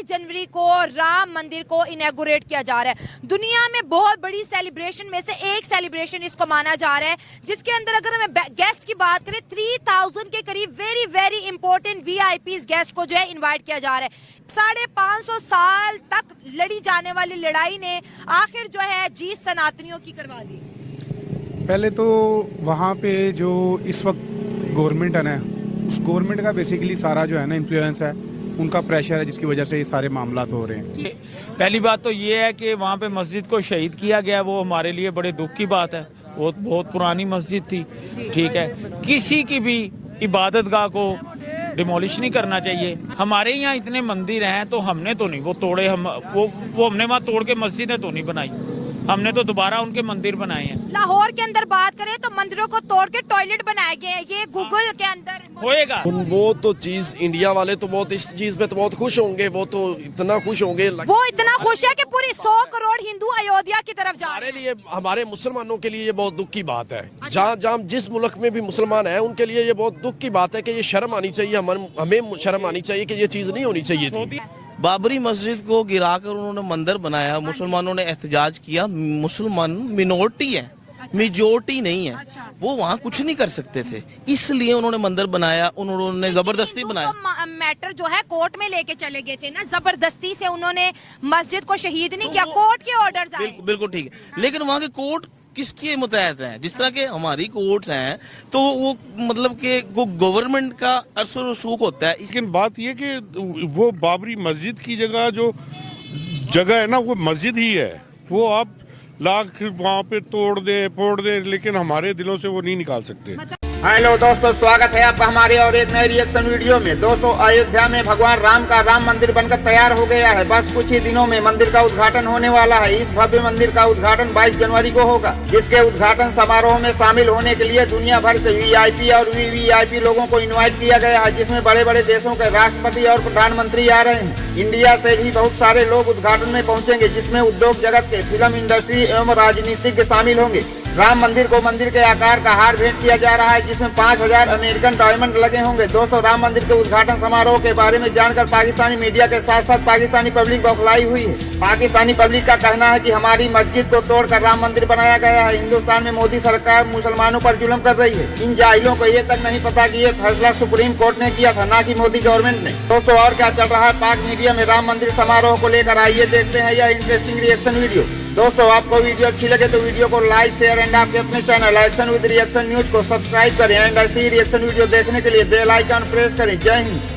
जनवरी को राम मंदिर को इनॉग्रेट किया जा रहा है। दुनिया में बहुत बड़ी सेलिब्रेशन में से एक सेलिब्रेशन इसको माना जा रहा है, जिसके अंदर अगर हमें गेस्ट की बात करें 3000 के करीब very very important VIPs guest को जो है इनवाइट किया जा रहा है। 550 साल तक लड़ी जाने वाली लड़ाई ने आखिर जो है जीत सनातनियों की करवा दी। पहले तो वहाँ पे जो इस वक्त गवर्नमेंट है ना, उस गवर्नमेंट का बेसिकली सारा जो है ना इन्फ्लुएंस है, उनका प्रेशर है, जिसकी वजह से ये सारे मामला हो रहे हैं। पहली बात तो ये है कि वहाँ पे मस्जिद को शहीद किया गया, वो हमारे लिए बड़े दुख की बात है। वो बहुत पुरानी मस्जिद थी, ठीक है। किसी की भी इबादत गाह को डिमोलिश नहीं करना चाहिए। हमारे यहाँ इतने मंदिर हैं तो हमने तो नहीं वो तोड़े, वो हमने वहाँ तोड़ के मस्जिदें तो नहीं बनाई, हमने तो दोबारा उनके मंदिर बनाए हैं। लाहौर के अंदर बात करें तो मंदिरों को तोड़ के टॉयलेट बनाए गए हैं, ये गूगल के अंदर होएगा। वो तो चीज इंडिया वाले तो बहुत इस चीज में तो बहुत खुश होंगे, वो तो इतना खुश होंगे, वो इतना खुश है कि पूरी 100 करोड़ हिंदू अयोध्या की तरफ जा रहे हैं। हमारे लिए, हमारे मुसलमानों के लिए ये बहुत दुख की बात है। जहाँ जहाँ जिस मुल्क में भी मुसलमान है उनके लिए ये बहुत दुख की बात है कि ये शर्म आनी चाहिए, हमें शर्म आनी चाहिए कि ये चीज नहीं होनी चाहिए थी। बाबरी मस्जिद को गिराकर उन्होंने मंदिर बनाया, मुसलमानों ने एहतजाज किया। मुसलमान मिनोरिटी है, मेजोरिटी नहीं है, वो वहाँ कुछ नहीं कर सकते थे, इसलिए उन्होंने मंदिर बनाया, उन्होंने जबरदस्ती बनाया। तो मैटर जो है कोर्ट में लेके चले गए थे ना, जबरदस्ती से उन्होंने मस्जिद को शहीद नहीं किया, कोर्ट के ऑर्डर आए। बिल्कुल ठीक है, लेकिन वहाँ के कोर्ट किसके मुतहत हैं? जिस तरह के हमारी कोर्ट्स हैं तो वो मतलब कि वो गवर्नमेंट का असर रसूख होता है। लेकिन बात ये कि वो बाबरी मस्जिद की जगह है ना, वो मस्जिद ही है, वो आप लाख वहाँ पे तोड़ दे फोड़ दे, लेकिन हमारे दिलों से वो नहीं निकाल सकते। हेलो दोस्तों, स्वागत है आपका हमारे और एक नए रिएक्शन वीडियो में। दोस्तों, अयोध्या में भगवान राम का राम मंदिर बनकर तैयार हो गया है। बस कुछ ही दिनों में मंदिर का उद्घाटन होने वाला है। इस भव्य मंदिर का उद्घाटन 22 जनवरी को होगा, जिसके उद्घाटन समारोह में शामिल होने के लिए दुनिया भर से वीआईपी और वीवीआईपी लोगों को इन्वाइट किया गया है, जिसमें बड़े बड़े देशों के राष्ट्रपति और प्रधानमंत्री आ रहे हैं। इंडिया से भी बहुत सारे लोग उद्घाटन में पहुँचेंगे, जिसमें उद्योग जगत के, फिल्म इंडस्ट्री एवं राजनीतिज्ञ शामिल होंगे। राम मंदिर को मंदिर के आकार का हार भेंट किया जा रहा है, जिसमें 5000 अमेरिकन डायमंड लगे होंगे। दोस्तों, राम मंदिर के उद्घाटन समारोह के बारे में जानकर पाकिस्तानी मीडिया के साथ साथ पाकिस्तानी पब्लिक बौखलाई हुई है। पाकिस्तानी पब्लिक का कहना है कि हमारी मस्जिद को तोड़कर राम मंदिर बनाया गया है। हिंदुस्तान में मोदी सरकार मुसलमानों पर जुल्म कर रही है। इन जाहिलों को ये तक नहीं पता कि ये फैसला सुप्रीम कोर्ट ने किया था, न कि मोदी गवर्नमेंट ने। दोस्तों, और क्या चल रहा है पाक मीडिया में राम मंदिर समारोह को लेकर, आइए देखते हैं यह इंटरेस्टिंग रिएक्शन वीडियो। दोस्तों, आपको वीडियो अच्छी लगे तो वीडियो को लाइक शेयर एंड आपके अपने channel action with reaction news को सब्सक्राइब करें एंड ऐसी रिएक्शन वीडियो देखने के लिए बेल आइकन प्रेस करें। जय हिंद।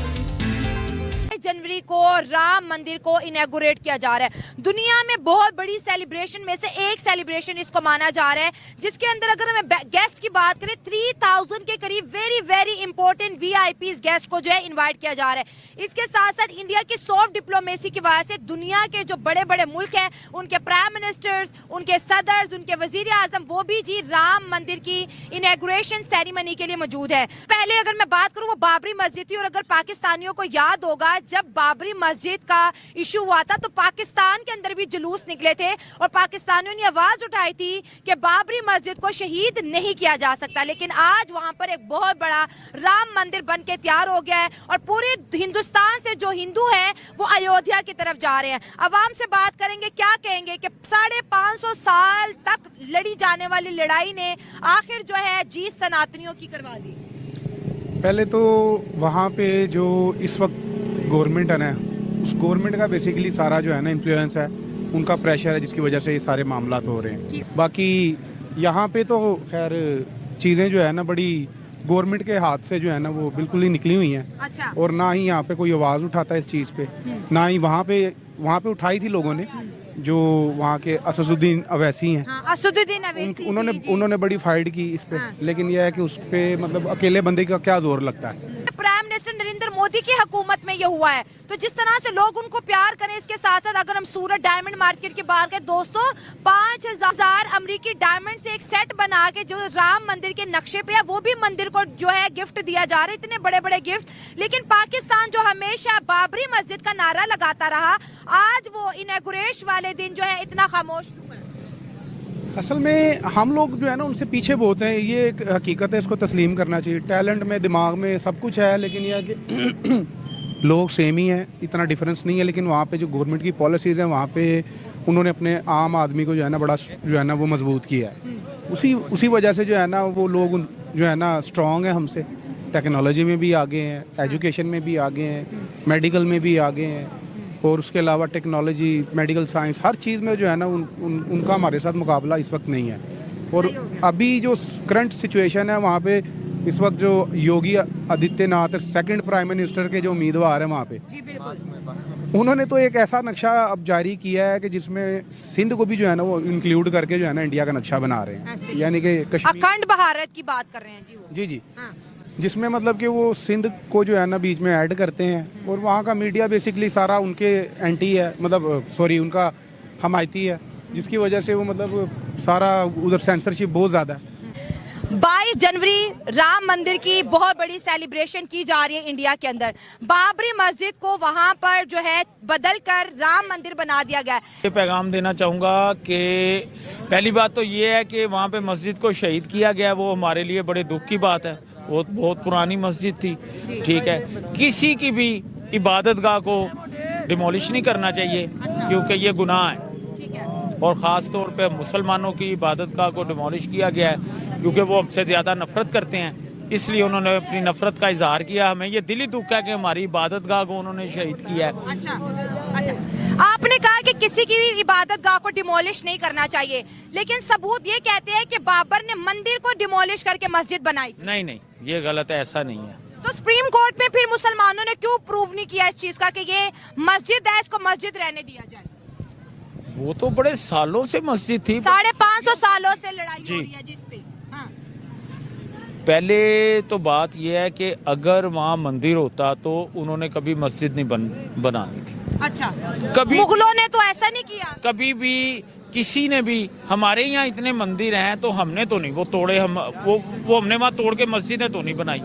जनवरी को राम मंदिर को इनॉग्रेट किया जा रहा है। दुनिया में बहुत बड़ी सेलिब्रेशन में से एक सेलिब्रेशन इसको माना जा रहा है, जिसके अंदर अगर हमें गेस्ट की बात करें 3000 के करीब very very important VIPs guest को जो है इनवाइट किया जा रहा है। इसके साथ साथ इंडिया की सॉफ्ट डिप्लोमेसी की वजह से दुनिया के जो बड़े बड़े मुल्क हैं, उनके प्राइम मिनिस्टर्स, उनके सदर्स, उनके वजीर आजम, वो भी जी राम मंदिर की इनॉग्रेशन सेरेमनी के लिए मौजूद है। पहले अगर मैं बात करूं, वो बाबरी मस्जिद थी, और अगर पाकिस्तानियों को याद होगा जब बाबरी मस्जिद का इशू हुआ था तो पाकिस्तान के अंदर भी जुलूस निकले थे और पाकिस्तानियों ने आवाज उठाई थी कि बाबरी मस्जिद को शहीद नहीं किया जा सकता। लेकिन आज वहां पर एक बहुत बड़ा राम मंदिर बन के तैयार हो गया है और पूरे हिंदुस्तान से जो हिंदू है वो अयोध्या की तरफ जा रहे हैं। अवाम से बात करेंगे, क्या कहेंगे कि 550 साल तक लड़ी जाने वाली लड़ाई ने आखिर जो है जीत सनातनियों की करवा दी। पहले तो वहाँ पे जो इस वक्त गवर्नमेंट है ना, उस गवर्नमेंट का बेसिकली सारा जो है ना इन्फ्लुएंस है, उनका प्रेशर है, जिसकी वजह से ये सारे मामला हो रहे हैं। बाकी यहाँ पे तो खैर चीज़ें जो है ना बड़ी गवर्नमेंट के हाथ से जो है ना वो बिल्कुल ही निकली हुई हैं। अच्छा। और ना ही यहाँ पे कोई आवाज़ उठाता है इस चीज़ पे, ना ही वहाँ पे उठाई थी लोगों ने, जो वहाँ के असदुद्दीन अवैसी हैं। हाँ, असदुद्दीन अवैसी उन्होंने बड़ी फाइट की इस पे। हाँ। लेकिन यह है कि उस पे मतलब अकेले बंदे का क्या जोर लगता है। प्राइम मिनिस्टर नरेंद्र मोदी की हुकूमत में ये हुआ है, तो जिस तरह से लोग उनको प्यार करें, इसके साथ साथ अगर हम सूरत डायमंड मार्केट की बात करें दोस्तों, 5000 अमेरिकी डायमंड से एक सेट बना के जो राम मंदिर के नक्शे पे है, वो भी मंदिर को जो है गिफ्ट दिया जा रहा है, इतने बड़े बड़े गिफ्ट। लेकिन पाकिस्तान जो हमेशा बाबरी मस्जिद का नारा लगाता रहा, आज वो इनॉग्रेशन वाले दिन जो है इतना खामोश क्यों है? असल में हम लोग जो है ना उनसे पीछे बहुत हैं, ये एक हकीकत है, इसको तस्लीम करना चाहिए। टैलेंट में, दिमाग में सब कुछ है, लेकिन यह है कि लोग सेम ही हैं, इतना डिफरेंस नहीं है, लेकिन वहाँ पे जो गवर्नमेंट की पॉलिसीज़ हैं वहाँ पे उन्होंने अपने आम आदमी को जो है ना बड़ा जो है ना वो मजबूत किया है। उसी वजह से जो है ना वो लोग जो है ना स्ट्रॉन्ग है हमसे, टेक्नोलॉजी में भी आगे हैं, एजुकेशन में भी आगे हैं, मेडिकल में भी आगे हैं, और उसके अलावा टेक्नोलॉजी, मेडिकल साइंस, हर चीज़ में जो है ना उनका हमारे साथ मुकाबला इस वक्त नहीं है। और अभी जो करंट सिचुएशन है वहाँ पे इस वक्त जो Yogi Adityanath second prime minister के जो उम्मीदवार हैं वहाँ पे, उन्होंने तो एक ऐसा नक्शा अब जारी किया है कि जिसमें सिंध को भी जो है ना वो इंक्लूड करके जो है ना इंडिया का नक्शा बना रहे हैं, यानी कि कश्मीर, अखंड भारत की बात कर रहे हैं जी वो। जी हाँ। जिसमें मतलब कि वो सिंध को जो है ना बीच में ऐड करते हैं, और वहाँ का मीडिया बेसिकली सारा उनके एंटी है, मतलब सॉरी उनका हमायती है, जिसकी वजह से वो मतलब सारा उधर सेंसरशिप बहुत ज़्यादा है। 22 जनवरी राम मंदिर की बहुत बड़ी सेलिब्रेशन की जा रही है इंडिया के अंदर। बाबरी मस्जिद को वहां पर जो है बदल कर राम मंदिर बना दिया गया है। ये पैगाम देना चाहूँगा कि पहली बात तो ये है कि वहाँ पे मस्जिद को शहीद किया गया, वो हमारे लिए बड़े दुख की बात है। वो बहुत पुरानी मस्जिद थी, ठीक है। किसी की भी इबादत गाह को डिमोलिश नहीं करना चाहिए, क्योंकि ये गुनाह है। और ख़ास तौर पे मुसलमानों की इबादत गाह को डिमोलिश किया गया है, क्योंकि वो हमसे ज़्यादा नफरत करते हैं, इसलिए उन्होंने अपनी नफरत का इजहार किया। हमें ये दिली दुख है कि हमारी इबादत गाह को उन्होंने शहीद किया है। अच्छा, आपने कहा कि किसी की भी इबादत गाह को डिमोलिश नहीं करना चाहिए, लेकिन सबूत ये कहते हैं कि बाबर ने मंदिर को डिमोलिश करके मस्जिद बनाई थी। नहीं, ये गलत है, ऐसा नहीं है। तो सुप्रीम कोर्ट में फिर मुसलमानों ने क्यों प्रूव नहीं किया इस चीज का कि ये मस्जिद है, इसको मस्जिद रहने दिया जाए? वो तो बड़े सालों से मस्जिद थी, 550 सालों से लड़ाई जी। हो रही है जिस पे। हाँ। पहले तो बात यह है कि अगर वहाँ मंदिर होता तो उन्होंने कभी मस्जिद नहीं बनानी थी। अच्छा, कभी मुगलों ने तो ऐसा नहीं किया। कभी भी किसी ने भी, हमारे यहाँ इतने मंदिर हैं तो हमने तो नहीं वो तोड़े, हम वो हमने वहाँ तोड़ के मस्जिदें तो नहीं बनाई,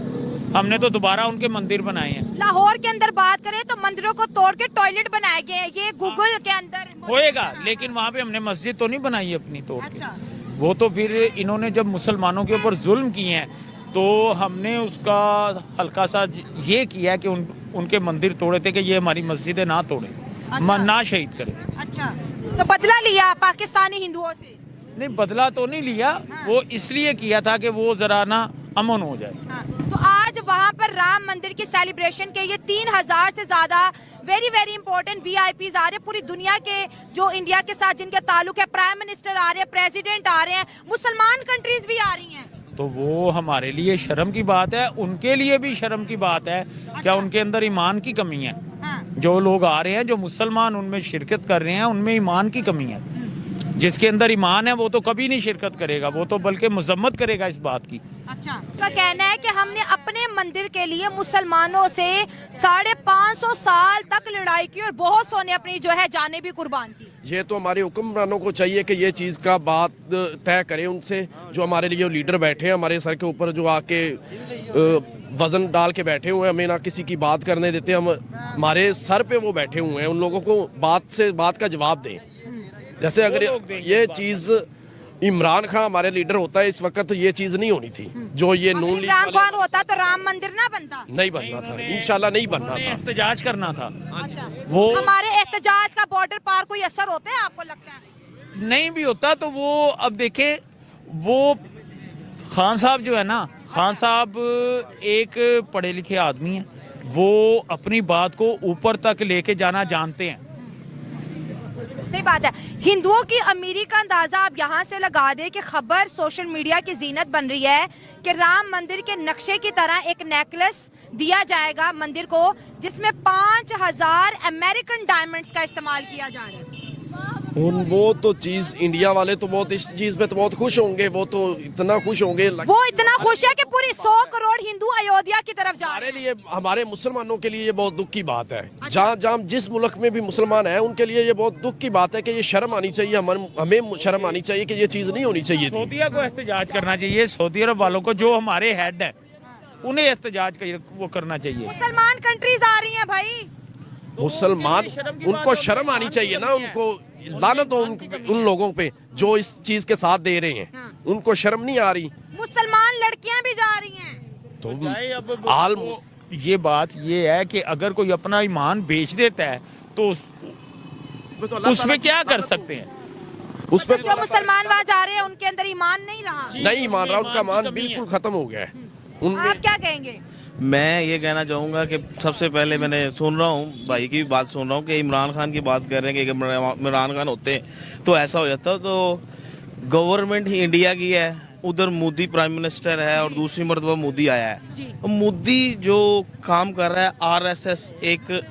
हमने तो दोबारा उनके मंदिर बनाए हैं। लाहौर के अंदर बात करें तो मंदिरों को तोड़ के टॉयलेट बनाए गए हैं, ये गूगल के अंदर होएगा, लेकिन वहाँ पे हमने मस्जिद तो नहीं बनाई अपनी तोड़ के। अच्छा। वो तो फिर इन्होंने जब मुसलमानों के ऊपर जुल्म किए हैं तो हमने उसका हल्का सा ये किया कि उनके मंदिर तोड़े थे कि ये हमारी मस्जिदें ना तोड़े, ना शहीद करें। अच्छा, तो बदला लिया पाकिस्तानी हिंदुओं से? नहीं, बदला तो नहीं लिया। हाँ। वो इसलिए किया था कि वो जरा ना अमन हो जाए। हाँ। तो आज वहाँ पर राम मंदिर की सेलिब्रेशन के ये 3000 से ज्यादा वेरी इंपॉर्टेंट VIPs आ रहे हैं, पूरी दुनिया के जो इंडिया के साथ जिनके ताल्लुक है, प्राइम मिनिस्टर आ रहे हैं, प्रेसिडेंट आ रहे हैं, मुसलमान कंट्रीज भी आ रही हैं। तो वो हमारे लिए शर्म की बात है, उनके लिए भी शर्म की बात है। क्या उनके अंदर ईमान की कमी है? हाँ। जो लोग आ रहे हैं, जो मुसलमान उनमें शिरकत कर रहे हैं, उनमें ईमान की कमी है। जिसके अंदर ईमान है वो तो कभी नहीं शिरकत करेगा, वो तो बल्कि मजम्मत करेगा इस बात की। अच्छा, का कहना है कि हमने अपने मंदिर के लिए मुसलमानों से 550 साल तक लड़ाई की और बहुत सौ ने अपनी जो है जानें भी कुर्बान की। ये तो हमारे हुक्मरानों को चाहिए कि ये चीज़ का बात तय करें उनसे, जो हमारे लिए लीडर बैठे हैं हमारे सर के ऊपर, जो आके वजन डाल के बैठे हुए हैं, हमें ना किसी की बात करने देते, हम हमारे सर पे वो बैठे हुए हैं, उन लोगों को बात का जवाब दें। जैसे अगर ये चीज़ इमरान खान हमारे लीडर होता है इस वक्त, ये चीज़ नहीं होनी थी। जो ये नून लीग इमरान खान होता तो राम मंदिर ना बनता, नहीं बनना था, इंशाल्लाह नहीं बनना था। एहतजाज करना था। अच्छा, वो हमारे एहतजाज का बॉर्डर पार कोई असर होता है आपको लगता है? नहीं भी होता तो वो, अब देखे, वो खान साहब जो है ना, खान साहब एक पढ़े लिखे आदमी हैं, वो अपनी बात को ऊपर तक लेके जाना जानते हैं। सही बात है। हिंदुओं की अमीरी का अंदाजा आप यहाँ से लगा दे कि खबर सोशल मीडिया की जीनत बन रही है कि राम मंदिर के नक्शे की तरह एक नेकलेस दिया जाएगा मंदिर को, जिसमें 5000 अमेरिकन डायमंड्स का इस्तेमाल किया जा रहा है। वो तो चीज इंडिया वाले तो बहुत इस चीज पे तो बहुत खुश होंगे, वो तो इतना खुश होंगे, वो इतना खुश है कि पूरी 100 करोड़ हिंदू अयोध्या की तरफ जा रहे हमारे लिए, हमारे मुसलमानों के लिए ये बहुत दुख की बात है। जहाँ जिस मुल्क में भी मुसलमान है उनके लिए ये बहुत दुख की बात है कि ये शर्म आनी चाहिए, हमें शर्म आनी चाहिए कि ये चीज नहीं होनी चाहिए थी। सऊदीया को एहतजाज करना चाहिए, सऊदी अरब वालों को, जो हमारे हेड है उन्हें एहतजाज वो करना चाहिए। मुसलमान कंट्रीज आ रही हैं भाई, मुसलमान, उनको शर्म आनी चाहिए ना, उनको लानत हो उन लोगों पे जो इस चीज के साथ दे रहे हैं, उनको शर्म नहीं आ रही। मुसलमान लड़कियां भी जा रही हैं। तो ये बात ये है कि अगर कोई अपना ईमान बेच देता है तो उसमें क्या कर सकते हैं? उस पर जो मुसलमान वहाँ जा रहे हैं उनके अंदर ईमान नहीं रहा। नहीं मान रहा, उनका मान बिल्कुल खत्म हो गया है उनमें। आप क्या कहेंगे? मैं ये कहना चाहूँगा कि सबसे पहले मैंने सुन रहा हूँ, भाई की भी बात सुन रहा हूँ कि इमरान खान की बात कर रहे हैं कि इमरान खान होते तो ऐसा हो जाता। तो गवर्नमेंट ही इंडिया की है, उधर मोदी प्राइम मिनिस्टर है और दूसरी मरतबा मोदी आया है। मोदी जो काम कर रहा है, आरएसएस एक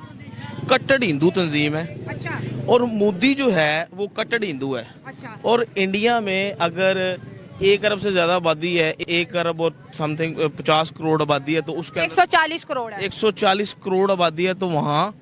कट्टर हिंदू तंजीम है अच्छा और मोदी जो है वो कट्टर हिंदू है। अच्छा और इंडिया में अगर 1 अरब से ज्यादा आबादी है, 1 अरब और समथिंग 50 करोड़ आबादी है, तो उसके अंदर 140 करोड़ है 140 करोड़ आबादी है, तो वहाँ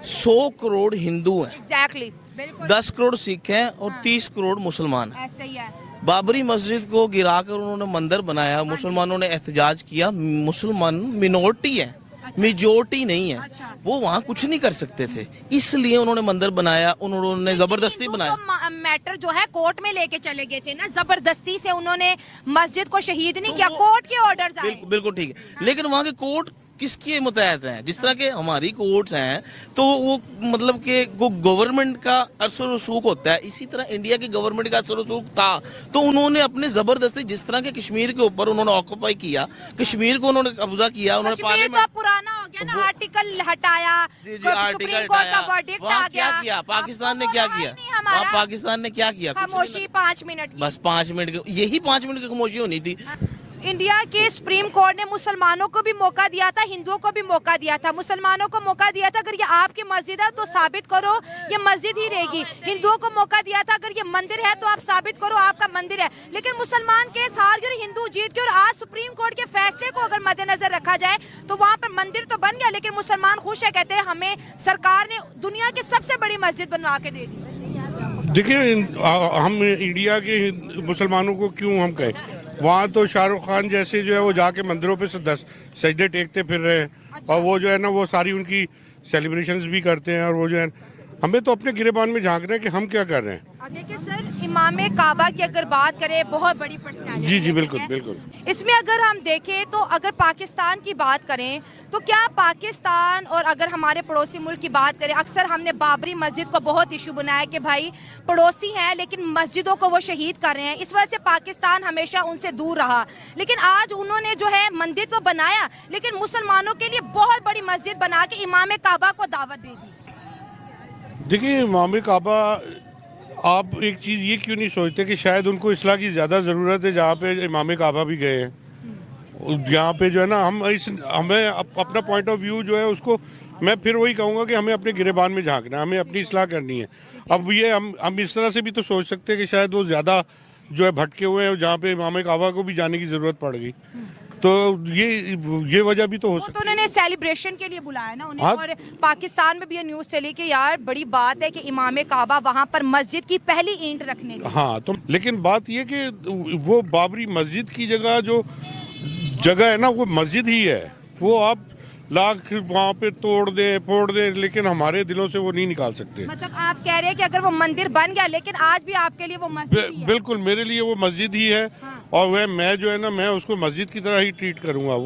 100 करोड़ हिंदू हैं, एग्जैक्टली बिल्कुल 10 करोड़ सिख हैं और 30 करोड़ मुसलमान हैं। ऐसे ही है। बाबरी मस्जिद को गिराकर उन्होंने मंदिर बनाया, मुसलमानों ने एहतजाज किया। मुसलमान मिनोरिटी है, मेजोरिटी नहीं है, वो वहाँ कुछ नहीं कर सकते थे, इसलिए उन्होंने मंदिर बनाया, उन्होंने जबरदस्ती हिंदू बनाया। तो मैटर जो है कोर्ट में लेके चले गए थे ना, जबरदस्ती से उन्होंने मस्जिद को शहीद नहीं किया, कोर्ट के ऑर्डर्स आए। बिल्कुल ठीक है, लेकिन वहाँ के कोर्ट किसके मुतहत हैं? जिस तरह के हमारी कोर्ट्स हैं, तो वो मतलब कि वो गवर्नमेंट का असर रसूख होता है, इसी तरह इंडिया की गवर्नमेंट का असर रसूख था। तो उन्होंने अपने जबरदस्ती, जिस तरह के कश्मीर के ऊपर उन्होंने ऑक्यूपाई किया, कश्मीर को उन्होंने कब्जा किया, उन्होंने कश्मीर तो पार्लियामेंट पुराना हो गया ना, आर्टिकल हटाया, आर्टिकल सुप्रीम कोर्ट का हटाया। verdict वहाँ आ क्या गया। किया? पाकिस्तान ने अब क्या तो किया? नहीं हमारा। वहाँ पाकिस्तान ने क्या किया? कुछ नहीं। खामोशी 5 मिनट की। बस 5 मिनट की, यही 5 मिनट की खामोशी होनी थी। इंडिया के सुप्रीम कोर्ट ने मुसलमानों को भी मौका दिया था, हिंदुओं को भी मौका दिया था। मुसलमानों को मौका दिया था अगर ये आपकी मस्जिद है तो साबित करो ये मस्जिद ही रहेगी। हिंदुओं को मौका दिया था अगर ये मंदिर है तो आप साबित करो आपका मंदिर है। लेकिन मुसलमान केस हार गए, हिंदू जीत गए। और आज सुप्रीम कोर्ट के फैसले को अगर मद्देनजर रखा जाए तो वहाँ पर मंदिर तो बन गया, लेकिन मुसलमान खुश है, कहते हैं हमें सरकार ने दुनिया की सबसे बड़ी मस्जिद बनवा के दे दी। देखिए हम इंडिया के मुसलमानों को क्यों हम कहें, वहाँ तो शाहरुख खान जैसे जो है वो जाके मंदिरों पे से 10 सजदे टेकते फिर रहे हैं और वो जो है ना वो सारी उनकी सेलिब्रेशंस भी करते हैं। और वो जो है हमें तो अपने गिरेबान में झांक रहे हैं कि हम क्या कर रहे हैं। देखिए सर, इमाम काबा की अगर बात करें, बहुत बड़ी पर्सनैलिटी जी जी है, बिल्कुल ठीक है? बिल्कुल। इसमें अगर हम देखें तो अगर पाकिस्तान की बात करें तो क्या पाकिस्तान, और अगर हमारे पड़ोसी मुल्क की बात करें, अक्सर हमने बाबरी मस्जिद को बहुत इशू बनाया कि भाई पड़ोसी हैं लेकिन मस्जिदों को वो शहीद कर रहे हैं, इस वजह से पाकिस्तान हमेशा उनसे दूर रहा। लेकिन आज उन्होंने जो है मंदिर तो बनाया, लेकिन मुसलमानों के लिए बहुत बड़ी मस्जिद बना के इमाम काबा को दावत दे दी। देखिए इमाम काबा, आप एक चीज़ ये क्यों नहीं सोचते कि शायद उनको इस्लाह की ज़्यादा ज़रूरत है, जहाँ पे इमाम काबा भी गए हैं, यहाँ पे जो है ना हमें अपना पॉइंट ऑफ व्यू जो है उसको, मैं फिर वही कहूँगा कि हमें अपने गिरेबान में झांकना है, हमें अपनी इस्लाह करनी है। अब ये हम इस तरह से भी तो सोच सकते हैं कि शायद वो ज़्यादा जो है भटके हुए हैं, जहाँ पे इमाम काबा को भी जाने की ज़रूरत पड़ गई, तो ये वजह भी तो हो सकती है। तो उन्होंने सेलिब्रेशन के लिए बुलाया ना उन्हें। हाँ। और पाकिस्तान में भी ये न्यूज़ चली कि यार बड़ी बात है कि इमाम काबा वहाँ पर मस्जिद की पहली ईंट रखने की। हाँ, तो लेकिन बात ये कि वो बाबरी मस्जिद की जगह जो जगह है ना वो मस्जिद ही है, वो आप लाख वहाँ पे तोड़ दे फोड़ दे, लेकिन हमारे दिलों से वो नहीं निकाल सकते। मतलब आप कह रहे हैं कि अगर वो मंदिर बन गया, लेकिन आज भी आपके लिए वो मस्जिद ही है। बिल्कुल, मेरे लिए वो मस्जिद ही है। हाँ। और वह मैं जो है ना, मैं उसको मस्जिद की तरह ही ट्रीट करूँगा।